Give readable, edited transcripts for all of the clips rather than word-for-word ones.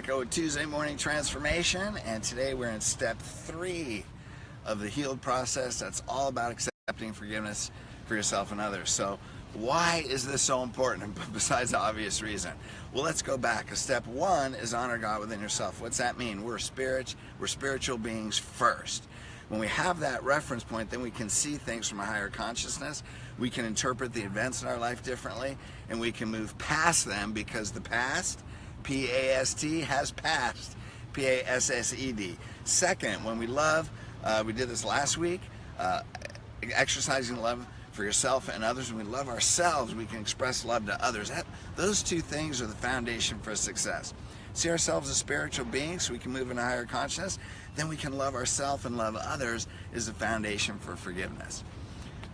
Monica with Tuesday Morning Transformation, and today we're in step 3 of the healed process. That's all about accepting forgiveness for yourself and others. So why is this so important besides the obvious reason? Well, let's go back. Step 1 is honor God within yourself. What's that mean? We're spiritual beings first. When we have that reference point, then we can see things from a higher consciousness. We can interpret the events in our life differently, and we can move past them because the past, P-A-S-T, has passed, P-A-S-S-E-D. Second, when we love, we did this last week, exercising love for yourself and others. When we love ourselves, we can express love to others. Those two things are the foundation for success. See ourselves as spiritual beings so we can move in a higher consciousness. Then we can love ourselves and love others is the foundation for forgiveness.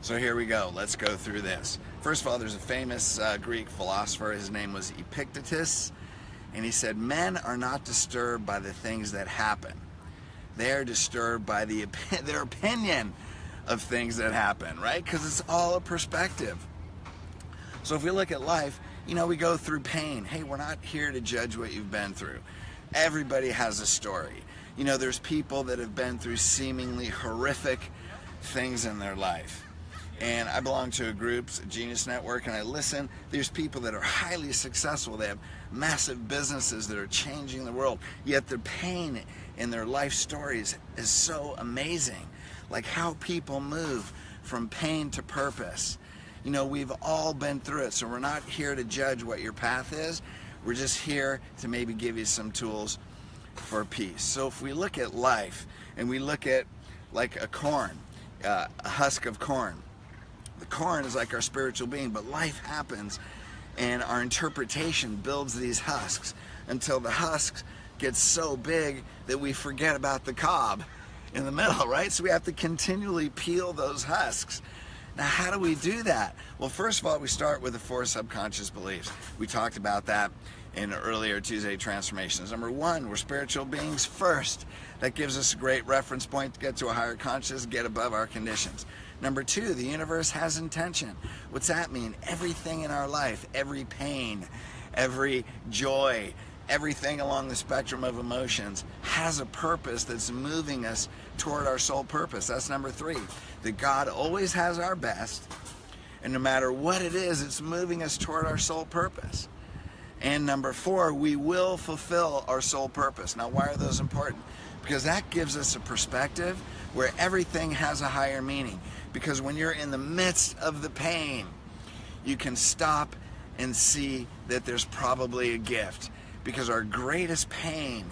So here we go. Let's go through this. First of all, there's a famous Greek philosopher. His name was Epictetus. And he said, men are not disturbed by the things that happen. They are disturbed by their opinion of things that happen, right? Because it's all a perspective. So if we look at life, we go through pain. Hey, we're not here to judge what you've been through. Everybody has a story. There's people that have been through seemingly horrific things in their life. And I belong to a group, Genius Network, and I listen. There's people that are highly successful. They have massive businesses that are changing the world. Yet their pain in their life stories is so amazing. Like how people move from pain to purpose. We've all been through it, so we're not here to judge what your path is. We're just here to maybe give you some tools for peace. So if we look at life and we look at like a corn, a husk of corn. The corn is like our spiritual being, but life happens and our interpretation builds these husks until the husks get so big that we forget about the cob in the middle, right? So we have to continually peel those husks. Now, how do we do that? Well, first of all, we start with the 4 subconscious beliefs. We talked about that in earlier Tuesday transformations. Number 1, we're spiritual beings first. That gives us a great reference point to get to a higher consciousness, get above our conditions. Number 2, the universe has intention. What's that mean? Everything in our life, every pain, every joy, everything along the spectrum of emotions has a purpose that's moving us toward our soul purpose. That's number 3, that God always has our best, and no matter what it is, it's moving us toward our soul purpose. And number 4, we will fulfill our soul purpose. Now, why are those important? Because that gives us a perspective where everything has a higher meaning. Because when you're in the midst of the pain, you can stop and see that there's probably a gift. Because our greatest pain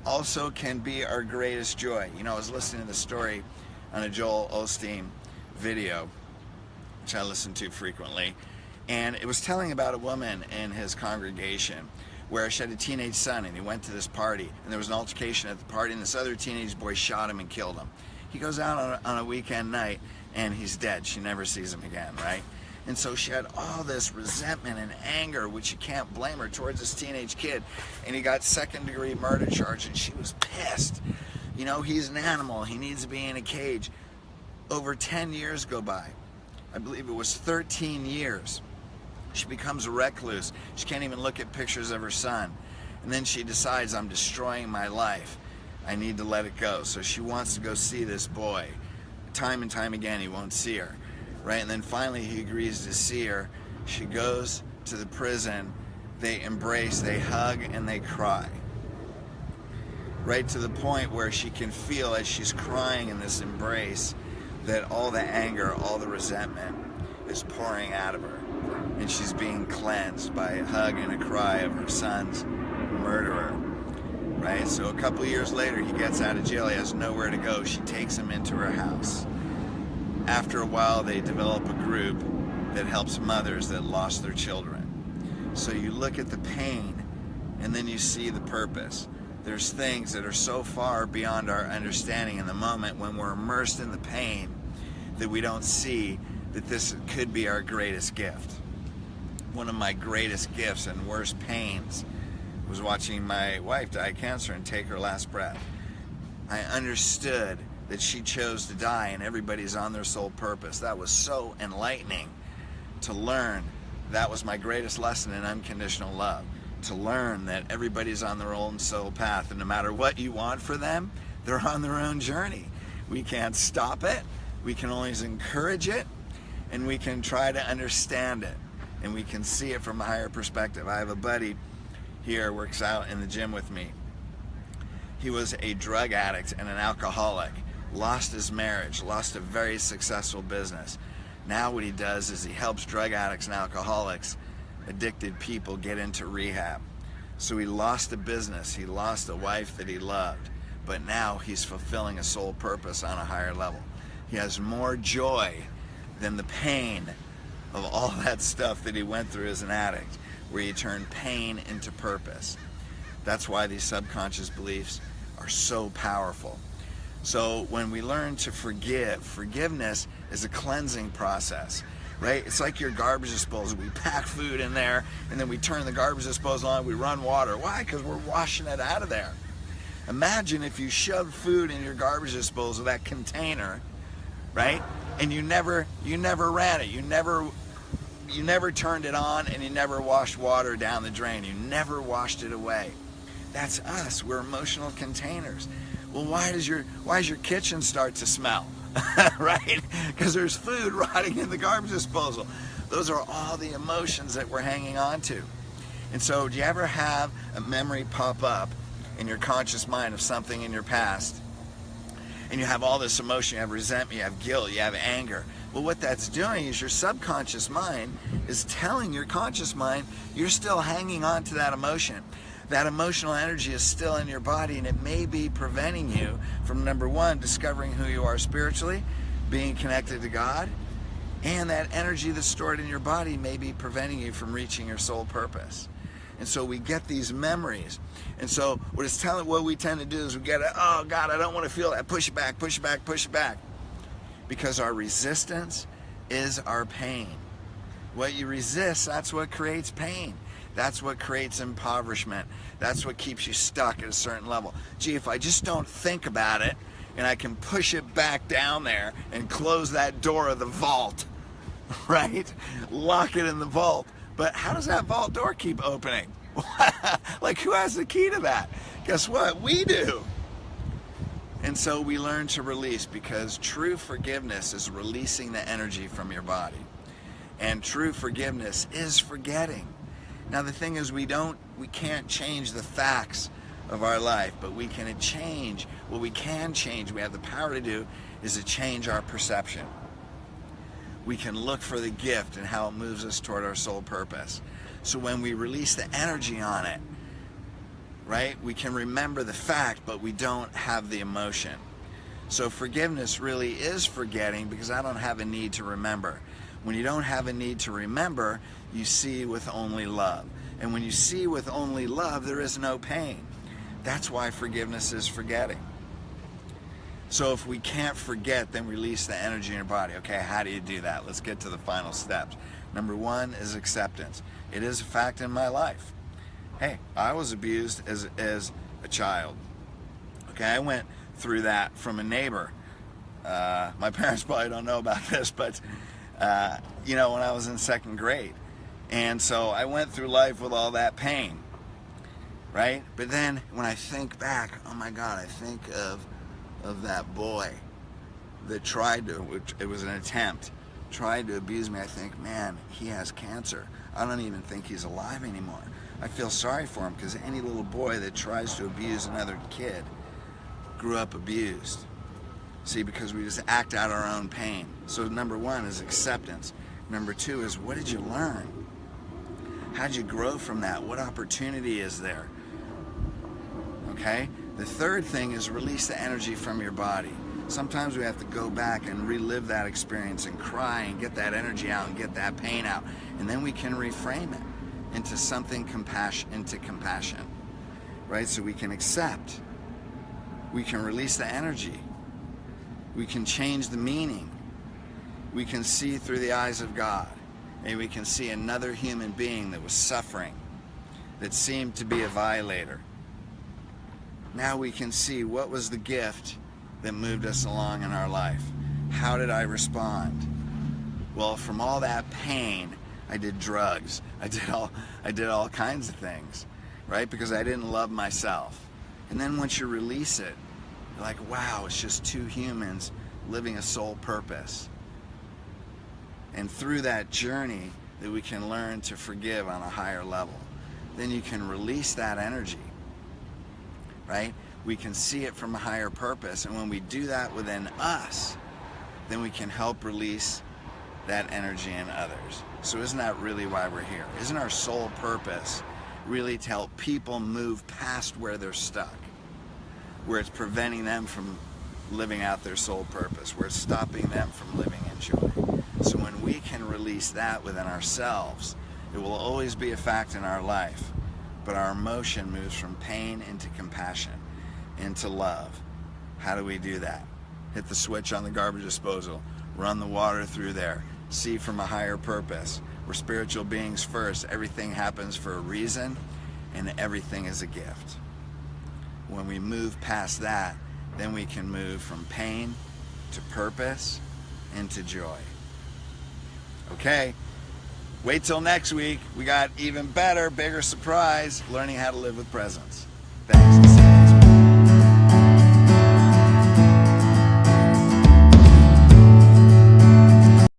also can be our greatest joy. I was listening to the story on a Joel Osteen video, which I listen to frequently, and it was telling about a woman in his congregation where she had a teenage son, and he went to this party, and there was an altercation at the party, and this other teenage boy shot him and killed him. He goes out on a weekend night, and he's dead. She never sees him again, right? And so she had all this resentment and anger, which you can't blame her, towards this teenage kid. And he got second-degree murder charge, and she was pissed. He's an animal. He needs to be in a cage. Over 10 years go by. I believe it was 13 years. She becomes a recluse. She can't even look at pictures of her son. And then she decides, I'm destroying my life. I need to let it go. So she wants to go see this boy. Time and time again, he won't see her. Right? And then finally he agrees to see her. She goes to the prison. They embrace, they hug, and they cry. Right to the point where she can feel as she's crying in this embrace that all the anger, all the resentment is pouring out of her. And she's being cleansed by a hug and a cry of her son's murderer. Right? So a couple years later, he gets out of jail. He has nowhere to go. She takes him into her house. After a while, they develop a group that helps mothers that lost their children. So you look at the pain, and then you see the purpose. There's things that are so far beyond our understanding in the moment when we're immersed in the pain that we don't see that this could be our greatest gift. One of my greatest gifts and worst pains was watching my wife die of cancer and take her last breath. I understood that she chose to die and everybody's on their soul purpose. That was so enlightening to learn. That was my greatest lesson in unconditional love. to learn that everybody's on their own soul path, and no matter what you want for them, they're on their own journey. We can't stop it. We can always encourage it, and we can try to understand it, and we can see it from a higher perspective. I have a buddy here, works out in the gym with me. He was a drug addict and an alcoholic, lost his marriage, lost a very successful business. Now what he does is he helps drug addicts and alcoholics, addicted people, get into rehab. So he lost a business, he lost a wife that he loved, but now he's fulfilling a soul purpose on a higher level. He has more joy than the pain of all that stuff that he went through as an addict, where he turned pain into purpose. That's why these subconscious beliefs are so powerful. So when we learn to forgive, forgiveness is a cleansing process, right? It's like your garbage disposal. We pack food in there, and then we turn the garbage disposal on, we run water. Why? Because we're washing it out of there. Imagine if you shoved food in your garbage disposal, that container, right? And you never ran it. You never turned it on, and you never washed water down the drain. You never washed it away. That's us. We're emotional containers. Well, why does your kitchen start to smell? Right? Because there's food rotting in the garbage disposal. Those are all the emotions that we're hanging on to. And so, do you ever have a memory pop up in your conscious mind of something in your past, and you have all this emotion, you have resentment, you have guilt, you have anger? Well, what that's doing is your subconscious mind is telling your conscious mind you're still hanging on to that emotion. That emotional energy is still in your body, and it may be preventing you from, number one, discovering who you are spiritually, being connected to God, and that energy that's stored in your body may be preventing you from reaching your soul purpose. And so we get these memories. And so what we tend to do is we get it, oh God, I don't want to feel that. Push it back, push it back, push it back. Because our resistance is our pain. What you resist, that's what creates pain. That's what creates impoverishment. That's what keeps you stuck at a certain level. Gee, if I just don't think about it, and I can push it back down there and close that door of the vault, right? Lock it in the vault. But how does that vault door keep opening? Like, who has the key to that? Guess what? We do. And so we learn to release, because true forgiveness is releasing the energy from your body. And true forgiveness is forgetting. Now the thing is, we can't change the facts of our life, but we can change. What we can change, we have the power to do, is to change our perception. We can look for the gift and how it moves us toward our soul purpose. So when we release the energy on it, right, we can remember the fact, but we don't have the emotion. So forgiveness really is forgetting, because I don't have a need to remember. When you don't have a need to remember, you see with only love. And when you see with only love, there is no pain. That's why forgiveness is forgetting. So if we can't forget, then release the energy in your body. Okay, how do you do that? Let's get to the final steps. Number one is acceptance. It is a fact in my life. Hey, I was abused as a child. Okay, I went through that from a neighbor. My parents probably don't know about this, but when I was in second grade. And so I went through life with all that pain, right? But then when I think back, oh my God, I think of that boy that tried to, which it was an attempt, tried to abuse me. I think, man, he has cancer. I don't even think he's alive anymore. I feel sorry for him, because any little boy that tries to abuse another kid grew up abused. See, because we just act out our own pain. So number one is acceptance. Number two is, what did you learn? How did you grow from that? What opportunity is there? Okay? The third thing is release the energy from your body. Sometimes we have to go back and relive that experience and cry and get that energy out and get that pain out. And then we can reframe it into something compassion. Right? So we can accept. We can release the energy. We can change the meaning. We can see through the eyes of God. And we can see another human being that was suffering, that seemed to be a violator. Now we can see what was the gift that moved us along in our life. How did I respond? Well, from all that pain, I did drugs. I did all kinds of things, right? Because I didn't love myself. And then once you release it, you're like, wow, it's just two humans living a soul purpose. And through that journey that we can learn to forgive on a higher level, then you can release that energy, right? We can see it from a higher purpose. And when we do that within us, then we can help release that energy in others. So isn't that really why we're here? Isn't our sole purpose really to help people move past where they're stuck, where it's preventing them from living out their soul purpose, where it's stopping them from living in joy? So when we can release that within ourselves, it will always be a fact in our life, but our emotion moves from pain into compassion, into love. How do we do that? Hit the switch on the garbage disposal, run the water through there, see from a higher purpose. We're spiritual beings first. Everything happens for a reason, and everything is a gift. When we move past that, then we can move from pain to purpose and to joy. Okay, wait till next week. We got even better, bigger surprise, learning how to live with presence. Thanks.